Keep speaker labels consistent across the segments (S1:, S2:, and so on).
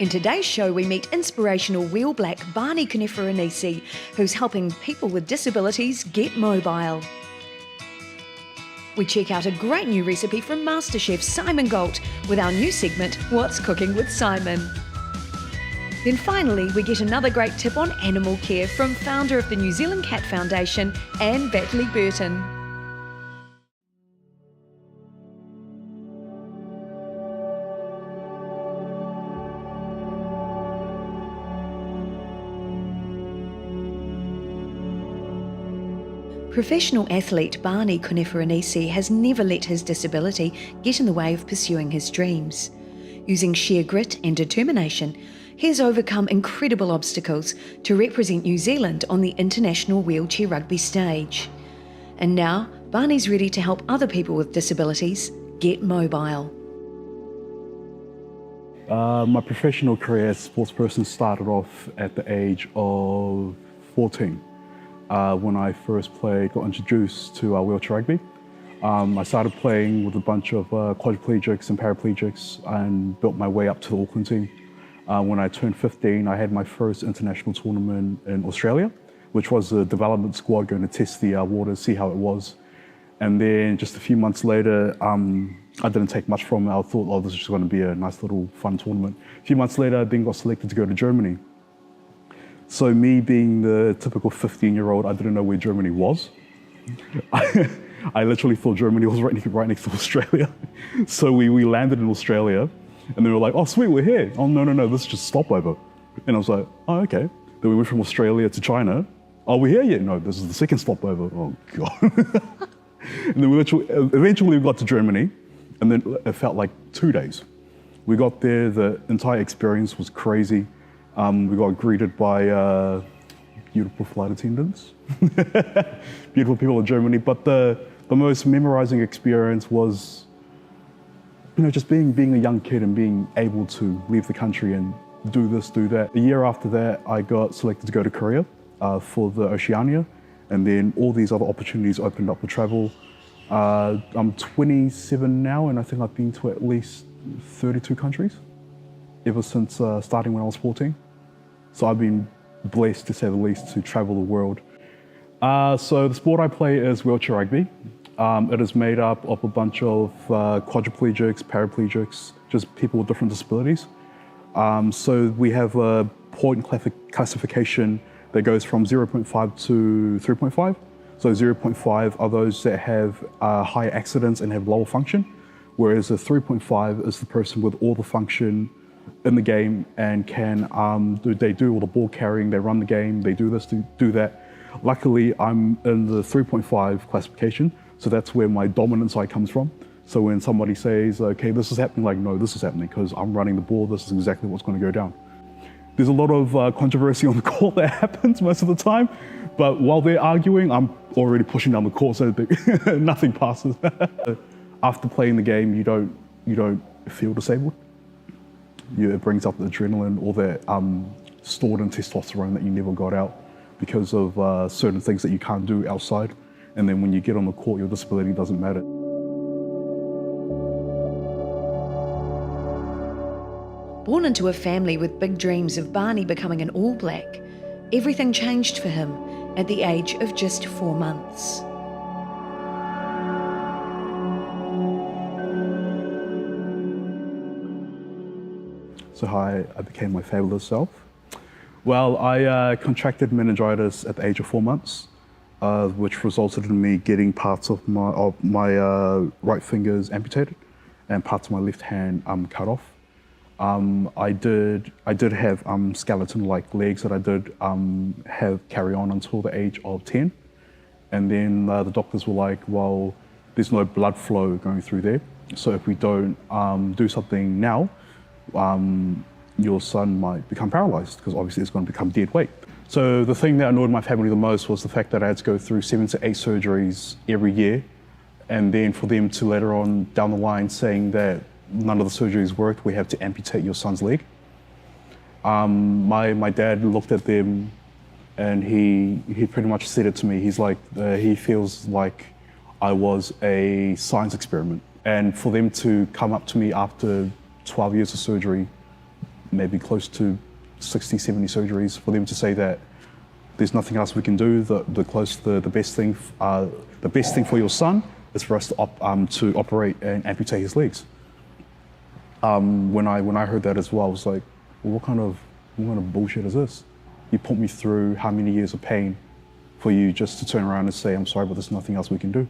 S1: In today's show, we meet inspirational Wheel Black Barney Konferenisi, who's helping people with disabilities get mobile. We check out a great new recipe from Masterchef Simon Gault with our new segment, What's Cooking with Simon. Then finally, we get another great tip on animal care from founder of the New Zealand Cat Foundation, and Batley Burton. Professional athlete Barney Konferenisi has never let his disability get in the way of pursuing his dreams. Using sheer grit and determination, he has overcome incredible obstacles to represent New Zealand on the international wheelchair rugby stage. And now, Barney's ready to help other people with disabilities get mobile.
S2: My professional career as a sports person started off at the age of 14. When I first got introduced to wheelchair rugby. I started playing with a bunch of quadriplegics and paraplegics and built my way up to the Auckland team. When I turned 15, I had my first international tournament in Australia, which was a development squad going to test the waters, see how it was. And then just a few months later, I didn't take much from it. I thought, oh, this is just going to be a nice little fun tournament. A few months later, I then got selected to go to Germany. So me being the typical 15-year-old, I didn't know where Germany was. I literally thought Germany was right next to Australia. So we landed in Australia, and they were like, oh, sweet, we're here. Oh, no, this is just a stopover. And I was like, oh, okay. Then we went from Australia to China. Oh, we're here yet? No, this is the second stopover. Oh, God. And then eventually we got to Germany, and then it felt like 2 days. We got there, the entire experience was crazy. We got greeted by beautiful flight attendants, beautiful people in Germany. But the most memorizing experience was, just being a young kid and being able to leave the country and do this, do that. A year after that, I got selected to go to Korea for the Oceania, and then all these other opportunities opened up for travel. I'm 27 now, and I think I've been to at least 32 countries ever since starting when I was 14. So I've been blessed, to say the least, to travel the world. So the sport I play is wheelchair rugby. It is made up of a bunch of quadriplegics, paraplegics, just people with different disabilities. So we have a point classification that goes from 0.5 to 3.5. So 0.5 are those that have higher accidents and have lower function, whereas a 3.5 is the person with all the function in the game and they do all the ball carrying, they run the game, they do this, do that. Luckily, I'm in the 3.5 classification, so that's where my dominant side comes from. So when somebody says, okay, this is happening, like, no, this is happening because I'm running the ball, this is exactly what's going to go down. There's a lot of controversy on the court that happens most of the time, but while they're arguing, I'm already pushing down the court so that nothing passes. After playing the game, you don't feel disabled. It brings up the adrenaline, all that stored in testosterone that you never got out because of certain things that you can't do outside. And then when you get on the court, your disability doesn't matter.
S1: Born into a family with big dreams of Barney becoming an All Black, everything changed for him at the age of just 4 months.
S2: So how I became my fabulous self. Well, I contracted meningitis at the age of 4 months, which resulted in me getting parts of my right fingers amputated and parts of my left hand cut off. I did have skeleton-like legs that I did have carry on until the age of 10. And then the doctors were like, well, there's no blood flow going through there. So if we don't do something now, your son might become paralyzed because obviously it's going to become dead weight. So the thing that annoyed my family the most was the fact that I had to go through 7 to 8 surgeries every year, and then for them to later on down the line saying that none of the surgeries worked, we have to amputate your son's leg. My dad looked at them and he pretty much said it to me. He's like, he feels like I was a science experiment. And for them to come up to me after 12 years of surgery maybe close to 60, 70 surgeries for them to say that there's nothing else we can do. The best thing for your son is for us to operate and amputate his legs. When I heard that as well, I was like, well, what kind of bullshit is this? You put me through how many years of pain for you just to turn around and say, I'm sorry, but there's nothing else we can do.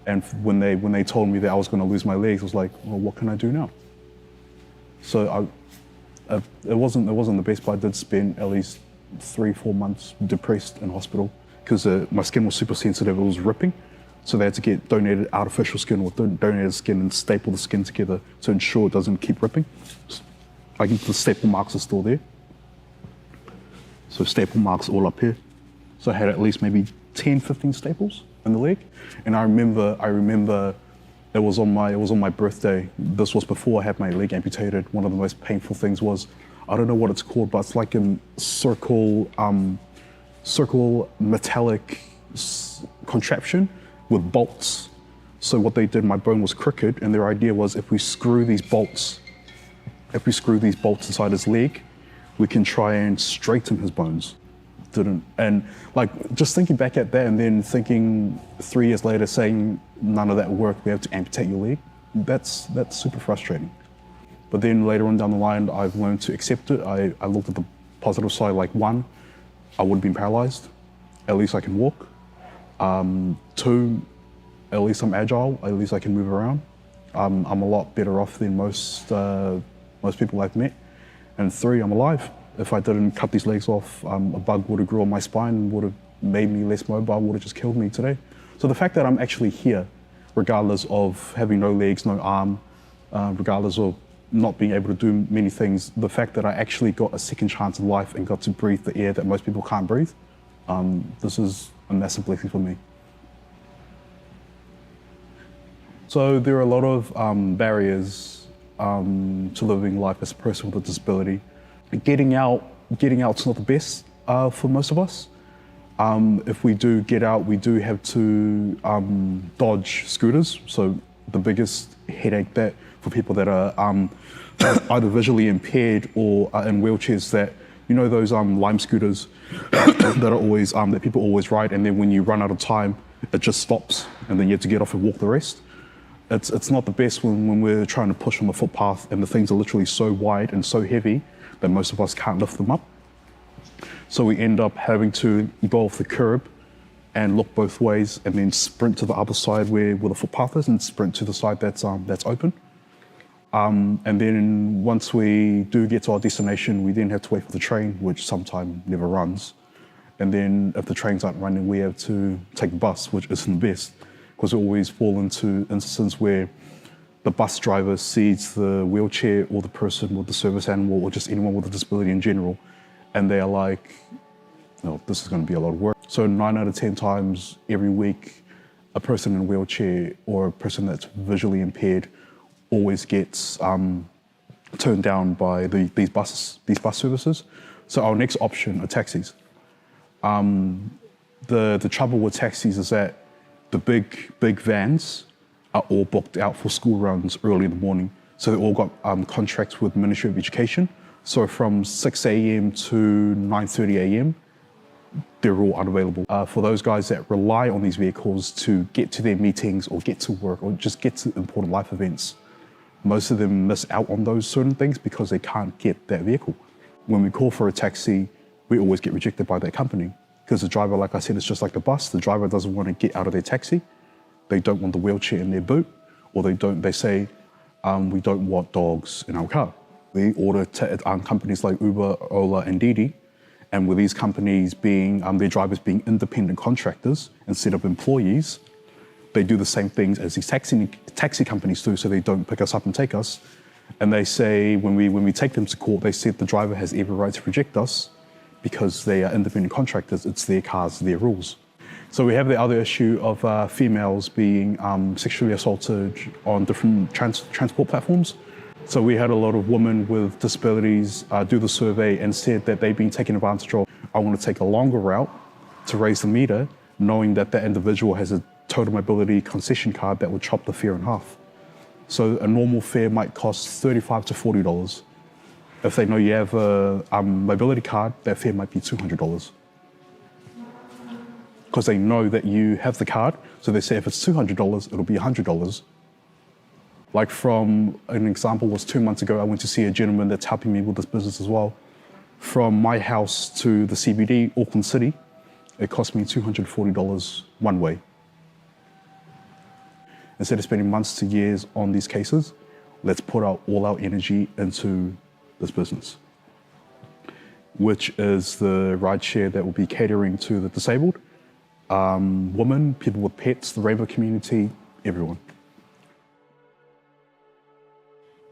S2: And when they told me that I was going to lose my legs, I was like, well, what can I do now? So it wasn't the best, but I did spend at least 3-4 months depressed in hospital because my skin was super sensitive. It was ripping. So they had to get donated artificial skin or donated skin and staple the skin together to ensure it doesn't keep ripping. Like the staple marks are still there. So staple marks all up here. So I had at least maybe 10, 15 staples in the leg. And I remember it was on my birthday. This was before I had my leg amputated. One of the most painful things was, I don't know what it's called, but it's like a circle metallic contraption with bolts. So what they did, my bone was crooked, and their idea was if we screw these bolts inside his leg, we can try and straighten his bones. Didn't. And like just thinking back at that and then thinking 3 years later saying none of that worked, we have to amputate your leg, that's super frustrating. But then later on down the line, I've learned to accept it. I looked at the positive side, like 1, I would have been paralyzed. At least I can walk. 2, at least I'm agile. At least I can move around. I'm a lot better off than most people I've met. And 3, I'm alive. If I didn't cut these legs off, a bug would have grew on my spine and would have made me less mobile, would have just killed me today. So the fact that I'm actually here, regardless of having no legs, no arm, regardless of not being able to do many things, the fact that I actually got a second chance in life and got to breathe the air that most people can't breathe, this is a massive blessing for me. So there are a lot of barriers to living life as a person with a disability. Getting out's not the best for most of us. If we do get out, we do have to dodge scooters. So the biggest headache that for people that are either visually impaired or are in wheelchairs, that you know those Lime scooters that are always that people always ride, and then when you run out of time, it just stops, and then you have to get off and walk the rest. It's not the best when we're trying to push on the footpath and the things are literally so wide and so heavy that most of us can't lift them up. So we end up having to go off the curb and look both ways and then sprint to the other side where the footpath is and sprint to the side that's open. And then once we do get to our destination, we then have to wait for the train, which sometimes never runs. And then if the trains aren't running, we have to take the bus, which isn't the best, because we always fall into instances where the bus driver sees the wheelchair or the person with the service animal or just anyone with a disability in general, and they are like, no, this is going to be a lot of work. So 9 out of 10 times every week, a person in a wheelchair or a person that's visually impaired always gets turned down by these bus services. So our next option are taxis. The trouble with taxis is that the big vans are all booked out for school runs early in the morning. So they all got contracts with the Ministry of Education. So from 6 a.m. to 9:30 a.m., they're all unavailable. For those guys that rely on these vehicles to get to their meetings or get to work or just get to important life events, most of them miss out on those certain things because they can't get that vehicle. When we call for a taxi, we always get rejected by that company because the driver, like I said, is just like the bus. The driver doesn't want to get out of their taxi. They don't want the wheelchair in their boot, or they say, we don't want dogs in our car. We order companies like Uber, Ola, and Didi, and with these companies being, their drivers being independent contractors instead of employees, they do the same things as these taxi companies do, so they don't pick us up and take us. And they say, when we take them to court, they said the driver has every right to reject us because they are independent contractors. It's their cars, their rules. So we have the other issue of females being sexually assaulted on different transport platforms. So we had a lot of women with disabilities do the survey and said that they've been taken advantage of. I want to take a longer route to raise the meter, knowing that that individual has a total mobility concession card that would chop the fare in half. So a normal fare might cost $35 to $40. If they know you have a mobility card, that fare might be $200. Because they know that you have the card, so they say if it's $200, it'll be $100. Like from, an example was 2 months ago, I went to see a gentleman that's helping me with this business as well. From my house to the CBD, Auckland City, it cost me $240 one way. Instead of spending months to years on these cases, let's put all our energy into this business, which is the rideshare that will be catering to the disabled, women, people with pets, the rainbow community, everyone.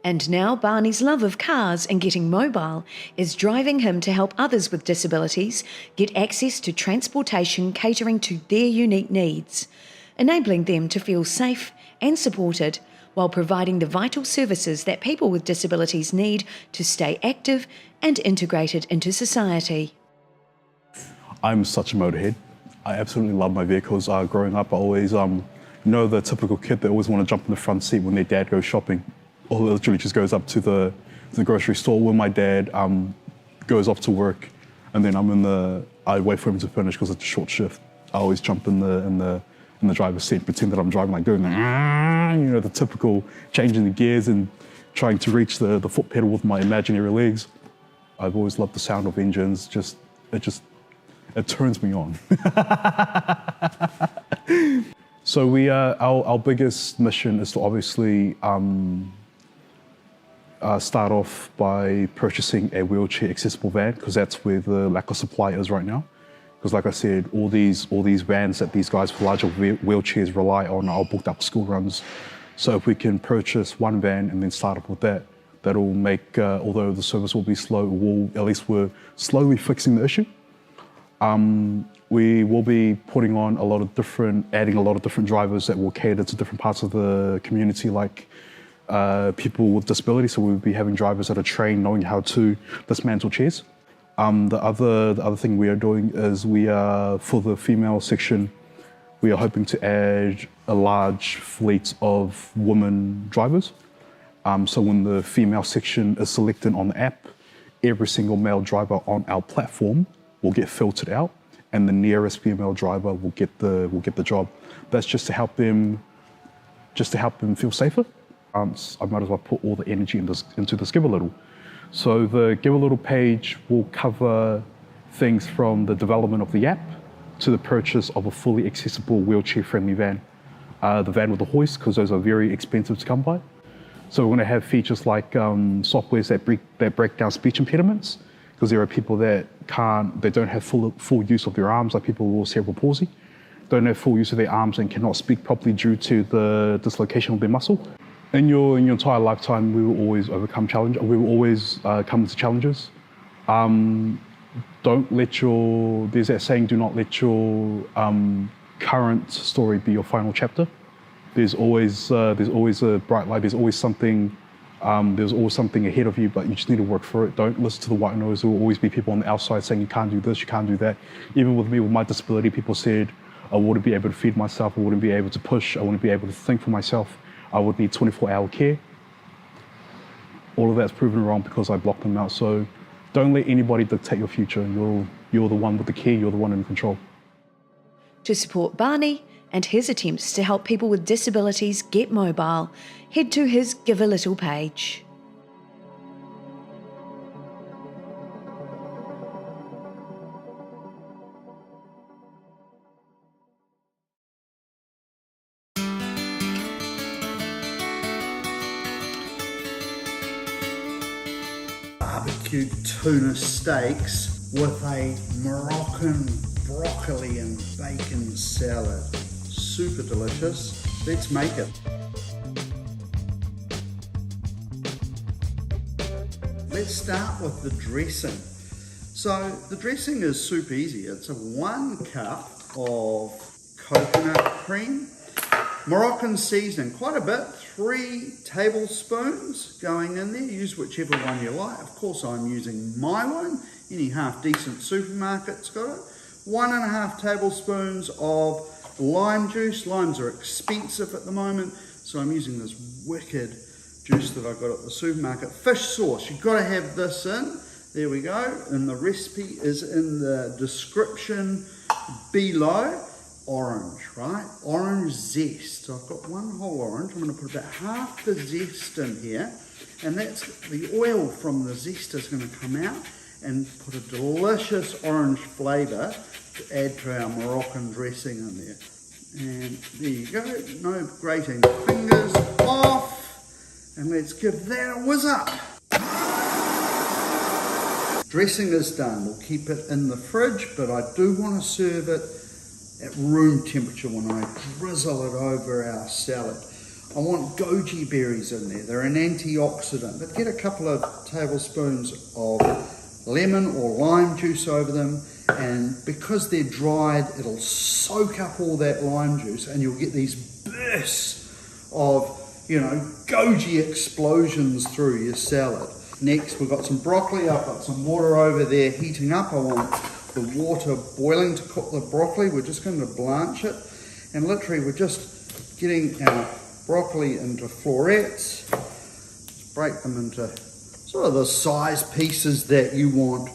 S1: And now Barney's love of cars and getting mobile is driving him to help others with disabilities get access to transportation catering to their unique needs, enabling them to feel safe and supported while providing the vital services that people with disabilities need to stay active and integrated into society.
S2: I'm such a motorhead. I absolutely love my vehicles. Growing up, I always, the typical kid that always want to jump in the front seat when their dad goes shopping. Or literally just goes up to the grocery store when my dad goes off to work, and then I wait for him to finish because it's a short shift. I always jump in the driver's seat, pretend that I'm driving, like doing the typical changing the gears and trying to reach the foot pedal with my imaginary legs. I've always loved the sound of engines. It turns me on. So our biggest mission is to obviously start off by purchasing a wheelchair accessible van, because that's where the lack of supply is right now. Because like I said, all these vans that these guys with larger wheelchairs rely on are booked up school runs. So if we can purchase one van and then start off with that, that'll make, although the service will be slow, we're slowly fixing the issue. We will be adding a lot of different drivers that will cater to different parts of the community, like people with disabilities. So we'll be having drivers that are trained knowing how to dismantle chairs. The other thing we are doing is for the female section, we are hoping to add a large fleet of women drivers. So when the female section is selected on the app, every single male driver on our platform will get filtered out, and the nearest female driver will get the job. That's just to help them feel safer. I might as well put all the energy into this Give a Little. So the Give a Little page will cover things from the development of the app to the purchase of a fully accessible wheelchair-friendly van. The van with the hoist, because those are very expensive to come by. So we're going to have features like softwares that break down speech impediments, because there are people that don't have full use of their arms, like people with cerebral palsy, don't have full use of their arms and cannot speak properly due to the dislocation of their muscle. In your entire lifetime, we will always overcome challenges. We will always come into challenges. There's that saying, do not let your current story be your final chapter. There's always a bright light. There's always something ahead of you, but you just need to work for it. Don't listen to the white noise. There will always be people on the outside saying you can't do this, you can't do that. Even with me, with my disability, people said I wouldn't be able to feed myself, I wouldn't be able to push, I wouldn't be able to think for myself. I would need 24-hour care. All of that's proven wrong because I blocked them out. So don't let anybody dictate your future. You're the one with the key, you're the one in control.
S1: To support Barney and his attempts to help people with disabilities get mobile, head to his Give a Little page.
S3: Barbecued tuna steaks with a Moroccan broccoli and bacon salad. Super delicious. Let's make it. Let's start with the dressing. So the dressing is super easy. It's 1 cup of coconut cream, Moroccan seasoning, quite a bit, 3 tablespoons going in there. Use whichever one you like. Of course, I'm using my one. Any half decent supermarket's got it. 1.5 tablespoons of lime juice. Limes are expensive at the moment, so I'm using this wicked juice that I got at the supermarket. Fish sauce, you've got to have this in. There we go, and the recipe is in the description below. Orange, right? Orange zest. So I've got one whole orange. I'm going to put about half the zest in here, and that's the oil from the zest is going to come out and put a delicious orange flavour to add to our Moroccan dressing in there. And there you go, no grating fingers off, and let's give that a whiz up. Dressing is done. We'll keep it in the fridge, but I do want to serve it at room temperature when I drizzle it over our salad. I want goji berries in there. They're an antioxidant, but get a couple of tablespoons of lemon or lime juice over them, and because they're dried, it'll soak up all that lime juice, and you'll get these bursts of, goji explosions through your salad. Next, we've got some broccoli. I've got some water over there heating up. I want the water boiling to cook the broccoli. We're just going to blanch it, and literally we're just getting our broccoli into florets. Break them into sort of the size pieces that you want.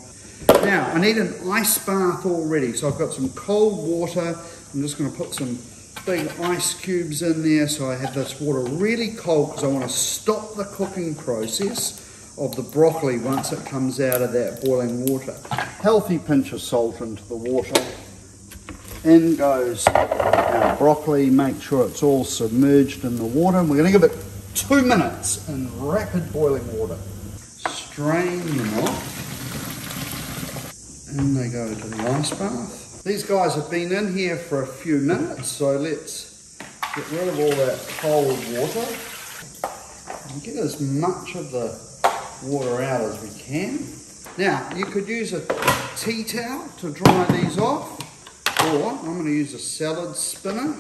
S3: Now, I need an ice bath already, so I've got some cold water. I'm just going to put some big ice cubes in there, so I have this water really cold because I want to stop the cooking process of the broccoli once it comes out of that boiling water. Healthy pinch of salt into the water. In goes our broccoli. Make sure it's all submerged in the water. We're going to give it 2 minutes in rapid boiling water. Strain them off. And they go to the ice bath. These guys have been in here for a few minutes, so let's get rid of all that cold water and get as much of the water out as we can. Now, you could use a tea towel to dry these off, or I'm going to use a salad spinner.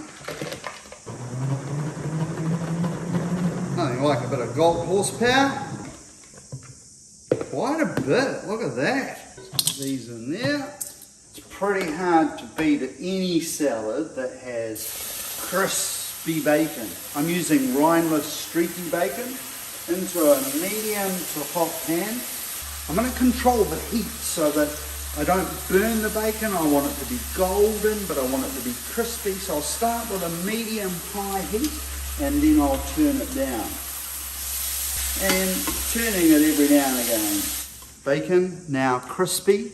S3: Nothing like a bit of Gault horsepower. Quite a bit, look at that. These in there. It's pretty hard to beat any salad that has crispy bacon. I'm using rineless streaky bacon into a medium to hot pan. I'm going to control the heat so that I don't burn the bacon. I want it to be golden, but I want it to be crispy. So I'll start with a medium-high heat, and then I'll turn it down. And turning it every now and again. Bacon now crispy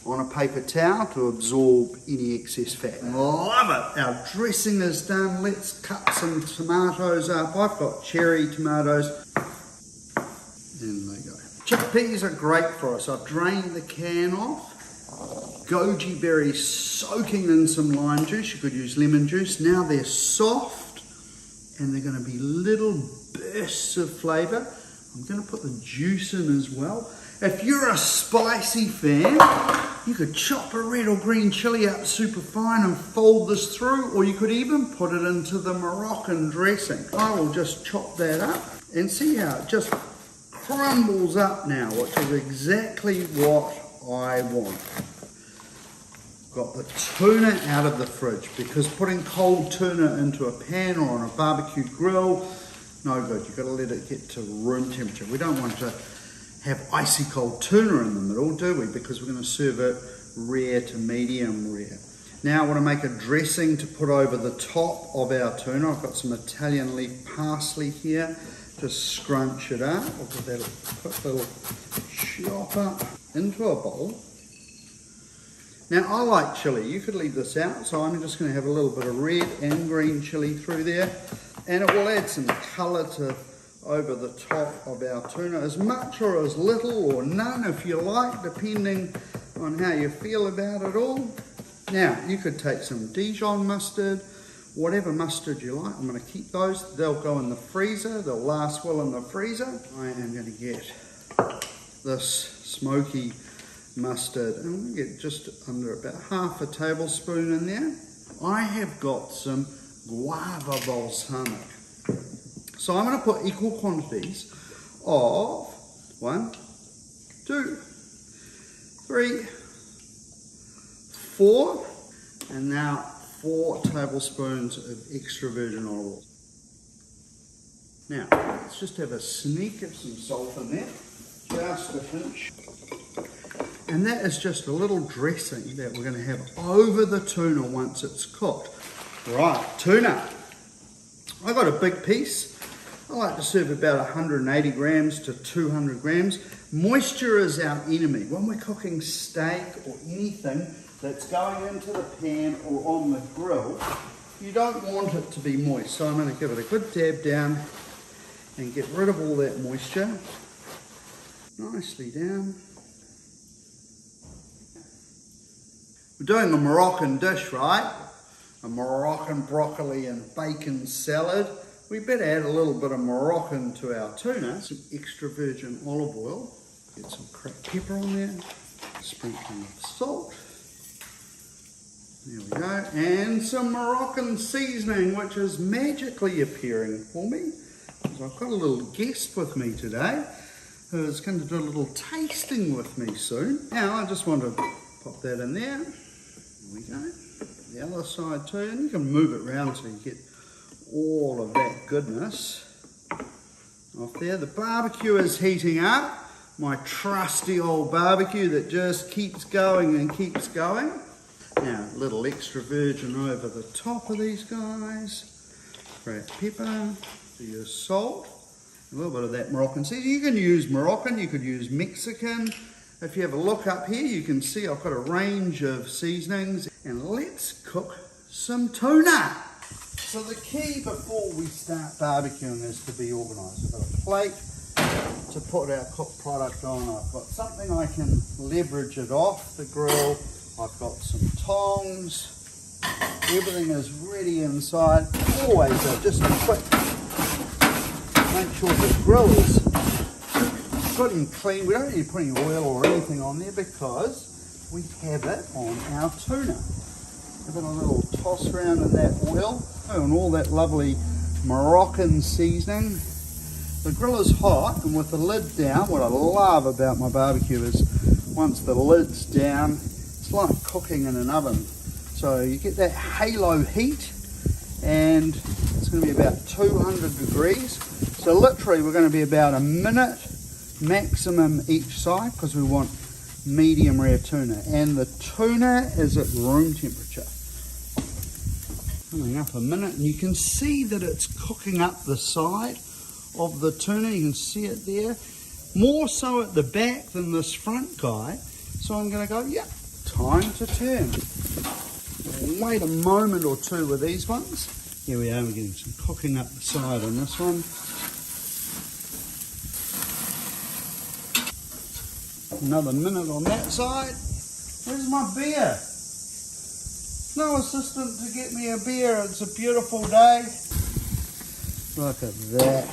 S3: on a paper towel to absorb any excess fat. Love it! Our dressing is done. Let's cut some tomatoes up. I've got cherry tomatoes. In they go. Chickpeas are great for us. I've drained the can off. Goji berries soaking in some lime juice. You could use lemon juice. Now they're soft and they're going to be little bursts of flavour. I'm going to put the juice in as well. If you're a spicy fan, you could chop a red or green chilli up super fine and fold this through, or you could even put it into the Moroccan dressing. I will just chop that up and see how it just crumbles up now, which is exactly what I want. Got the tuna out of the fridge, because putting cold tuna into a pan or on a barbecue grill, no good. You've got to let it get to room temperature. We don't want to have icy cold tuna in the middle, do we? Because we're going to serve it rare to medium rare. Now I want to make a dressing to put over the top of our tuna. I've got some Italian leaf parsley here. Just scrunch it up. I'll put that quick little chop up into a bowl. Now I like chilli. You could leave this out, so I'm just going to have a little bit of red and green chilli through there, and it will add some colour to over the top of our tuna, as much or as little or none if you like, depending on how you feel about it all. Now you could take some Dijon mustard, whatever mustard you like. I'm going to keep those. They'll go in the freezer. They'll last well in the freezer. I am going to get this smoky mustard, and I'm going to get just under about half a tablespoon in there. I have got some guava balsamic. So I'm going to put equal quantities of 1, 2, 3, 4, and now 4 tablespoons of extra virgin olive oil. Now, let's just have a sneak of some salt in there, just a pinch. And that is just a little dressing that we're going to have over the tuna once it's cooked. Right, tuna. I got a big piece. I like to serve about 180 grams to 200 grams. Moisture is our enemy. When we're cooking steak or anything that's going into the pan or on the grill, you don't want it to be moist. So I'm going to give it a good dab down and get rid of all that moisture. Nicely down. We're doing a Moroccan dish, right? A Moroccan broccoli and bacon salad. We better add a little bit of Moroccan to our tuna. Some extra virgin olive oil. Get some cracked pepper on there. Sprinkling of salt. There we go. And some Moroccan seasoning, which is magically appearing for me. So I've got a little guest with me today who's going to do a little tasting with me soon. Now I just want to pop that in there. There we go. The other side too, and you can move it around so you get all of that goodness off there. The barbecue is heating up. My trusty old barbecue that just keeps going and keeps going. Now, a little extra virgin over the top of these guys. Cracked pepper, your salt, a little bit of that Moroccan seasoning. You can use Moroccan, you could use Mexican. If you have a look up here, you can see I've got a range of seasonings. And let's cook some tuna. So the key before we start barbecuing is to be organised. I've got a plate to put our cooked product on. I've got something I can leverage it off the grill. I've got some tongs. Everything is ready inside. Always just a quick, make sure the grill is good and clean. We don't need to put any oil or anything on there because we have it on our tuna. Give it a little toss around in that oil and all that lovely Moroccan seasoning. The grill is hot, and with the lid down, what I love about my barbecue is once the lid's down, it's like cooking in an oven. So you get that halo heat, and it's going to be about 200 degrees. So literally we're going to be about a minute maximum each side because we want medium rare tuna, and the tuna is at room temperature. Coming up a minute, and you can see that it's cooking up the side of the tuna. You can see it there, more so at the back than this front guy. So I'm going to go, yeah, time to turn. Wait a moment or two with these ones. Here we are, we're getting some cooking up the side on this one. Another minute on that side. Where's my beer? No assistant to get me a beer. It's a beautiful day. Look at that.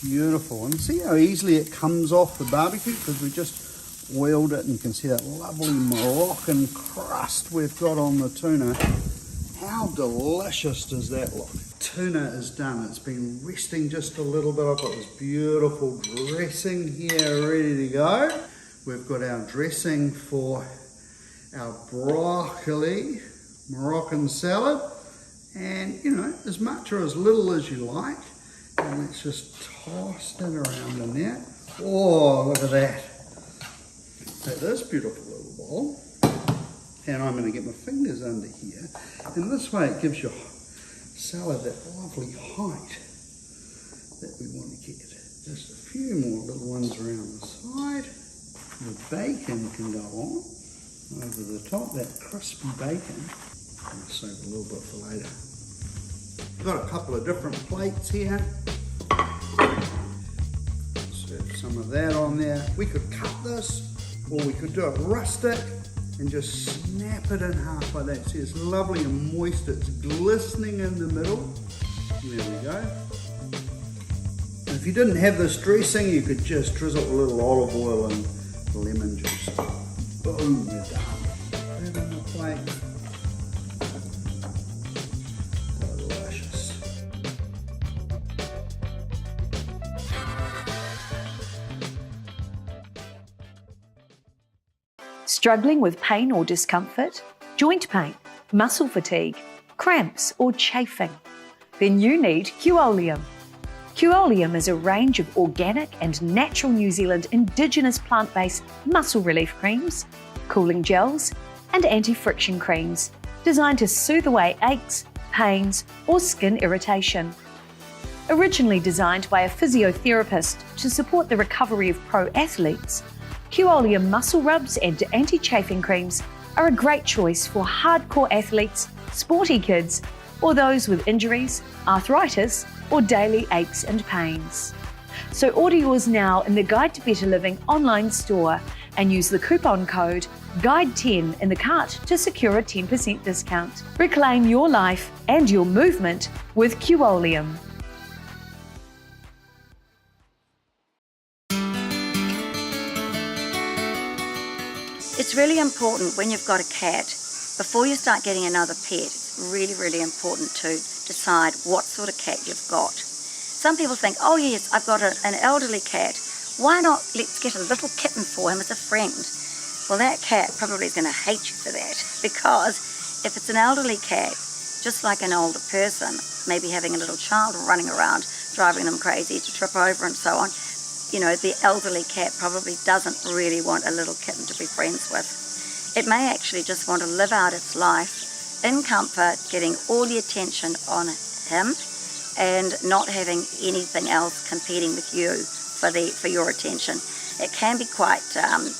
S3: Beautiful. And see how easily it comes off the barbecue because we just oiled it, and you can see that lovely Moroccan crust we've got on the tuna. How delicious does that look? Tuna is done. It's been resting just a little bit. I've got this beautiful dressing here ready to go. We've got our dressing for our broccoli Moroccan salad, and you know, as much or as little as you like. And let's just toss that around in there. Oh, look at that. That is beautiful little bowl. And I'm going to get my fingers under here. And this way it gives your salad that lovely height that we want to get. Just a few more little ones around the side. The bacon can go on over the top, that crispy bacon. I'm going to save a little bit for later. I've got a couple of different plates here. Serve some of that on there. We could cut this, or we could do it rustic and just snap it in half like that. See, it's lovely and moist. It's glistening in the middle. There we go. And if you didn't have this dressing, you could just drizzle a little olive oil and lemon juice. Boom, you're done. Put it on the plate. Delicious.
S1: Struggling with pain or discomfort, joint pain, muscle fatigue, cramps or chafing? Then you need Qolium. Queolium is a range of organic and natural New Zealand Indigenous plant-based muscle relief creams, cooling gels, and anti-friction creams designed to soothe away aches, pains, or skin irritation. Originally designed by a physiotherapist to support the recovery of pro athletes, Queolium muscle rubs and anti-chafing creams are a great choice for hardcore athletes, sporty kids, or those with injuries, arthritis, or daily aches and pains. So order yours now in the Guide to Better Living online store and use the coupon code GUIDE10 in the cart to secure a 10% discount. Reclaim your life and your movement with Queolium.
S4: It's really important when you've got a cat, before you start getting another pet, it's really, really important to decide what sort of cat you've got. Some people think, oh yes, I've got an elderly cat. Why not let's get a little kitten for him as a friend? Well, that cat probably is going to hate you for that, because if it's an elderly cat, just like an older person, maybe having a little child running around, driving them crazy to trip over and so on, the elderly cat probably doesn't really want a little kitten to be friends with. It may actually just want to live out its life in comfort, getting all the attention on him and not having anything else competing with you for your attention. It can be quite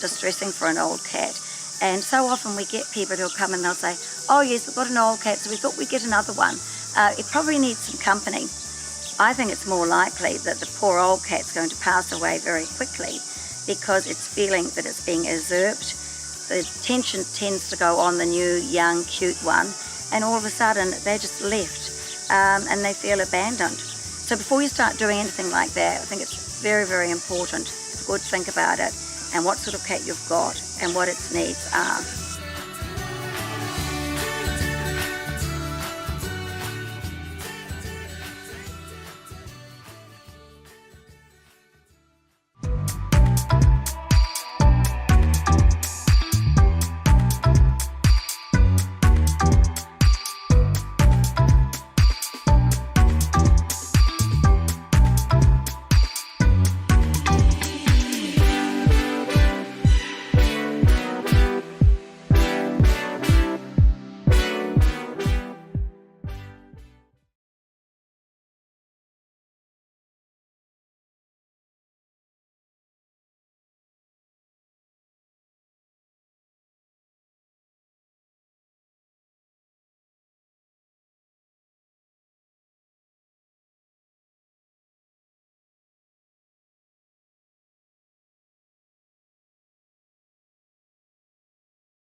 S4: distressing for an old cat. And so often we get people who'll come and they'll say, oh yes, we've got an old cat, so we thought we'd get another one. It probably needs some company. I think it's more likely that the poor old cat's going to pass away very quickly because it's feeling that it's being usurped. The attention tends to go on the new, young, cute one, and all of a sudden they're just left and they feel abandoned. So before you start doing anything like that, I think it's very, very important to think about it and what sort of cat you've got and what its needs are.